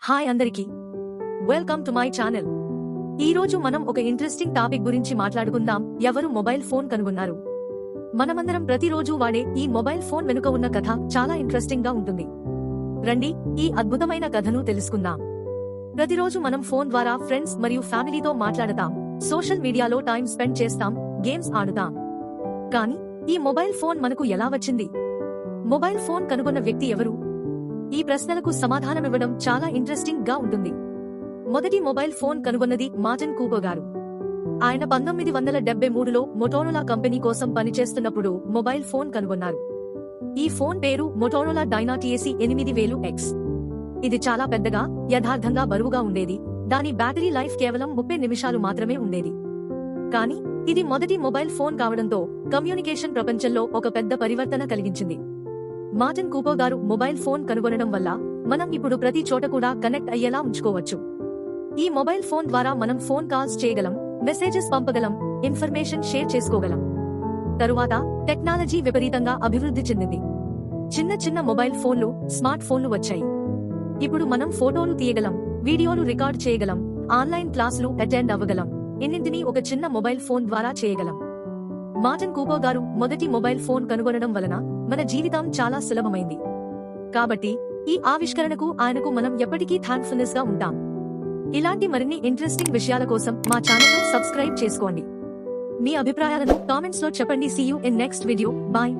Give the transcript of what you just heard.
Hi అందరికీ welcome to my channel. ఈ రోజు మనం ఒక ఇంట్రెస్టింగ్ టాపిక్ గురించి మాట్లాడుకుందాం. ఎవరు మొబైల్ ఫోన్ కనుగొన్నారు? మనమందరం ప్రతిరోజు వాడే ఈ మొబైల్ ఫోన్ వెనుక ఉన్న కథ చాలా ఇంట్రెస్టింగ్ గా ఉంటుంది. రండి ఈ అద్భుతమైన కథను తెలుసుకుందాం. ప్రతిరోజు మనం ఫోన్ ద్వారా ఫ్రెండ్స్ మరియు ఫ్యామిలీతో మాట్లాడతాం, సోషల్ మీడియాలో టైం స్పెండ్ చేస్తాం, గేమ్స్ ఆడుతాం. కానీ ఈ మొబైల్ ఫోన్ మనకు ఎలా వచ్చింది? మొబైల్ ఫోన్ కనుగొన్న వ్యక్తి ఎవరు? ఈ ప్రశ్నలకు సమాధానమివ్వడం చాలా ఇంట్రెస్టింగ్ గా ఉంటుంది. మొదటి మొబైల్ ఫోన్ కనుగొన్నది మార్టిన్ కూపర్ గారు. ఆయన 1973లో మొటోరోలా కంపెనీ కోసం పనిచేస్తున్నప్పుడు మొబైల్ ఫోన్ కనుగొన్నారు. ఈ ఫోన్ పేరు మొటోరోలా డైనా TAC8000X. ఇది చాలా పెద్దగా, యథార్థంగా బరువుగా ఉండేది. దాని బ్యాటరీ లైఫ్ కేవలం 30 నిమిషాలు మాత్రమే ఉండేది. కానీ ఇది మొదటి మొబైల్ ఫోన్ కావడంతో కమ్యూనికేషన్ ప్రపంచంలో ఒక పెద్ద పరివర్తన కలిగించింది. మార్టిన్ కూపర్ గారు మొబైల్ ఫోన్ కనుగొనడం వల్ల మనం ఇప్పుడు ప్రతి చోట కూడా కనెక్ట్ అయ్యేలా ఉంచుకోవచ్చు. ఈ మొబైల్ ఫోన్ ద్వారా మనం ఫోన్ కాల్స్ చేయగలం, మెసేజెస్ పంపగలం, ఇన్ఫర్మేషన్ షేర్ చేసుకోగలం. తరువాత టెక్నాలజీ విపరీతంగా అభివృద్ధి చెందింది. చిన్న చిన్న మొబైల్ ఫోన్లు, స్మార్ట్ ఫోన్లు వచ్చాయి. ఇప్పుడు మనం ఫోటోలు తీయగలం, వీడియోలు రికార్డ్ చేయగలం, ఆన్లైన్ క్లాసులు అటెండ్ అవ్వగలం. ఇన్నింటినీ ఒక చిన్న మొబైల్ ఫోన్ ద్వారా చేయగలం. మార్టిన్ కూపర్ గారు మొదటి మొబైల్ ఫోన్ కనుగొనడం వలన మన జీవితం చాలా సులభమైంది. కాబట్టి ఈ ఆవిష్కరణకు ఆయనకు మనం ఎప్పటికీ థాంక్ఫుల్నెస్ గా ఉంటాం. ఇలాంటి మరిన్ని ఇంట్రెస్టింగ్ విషయాల కోసం మా ఛానల్ ను సబ్స్క్రైబ్ చేసుకోండి. మీ అభిప్రాయాలను కామెంట్స్ లో చెప్పండి. See you in next video. Bye.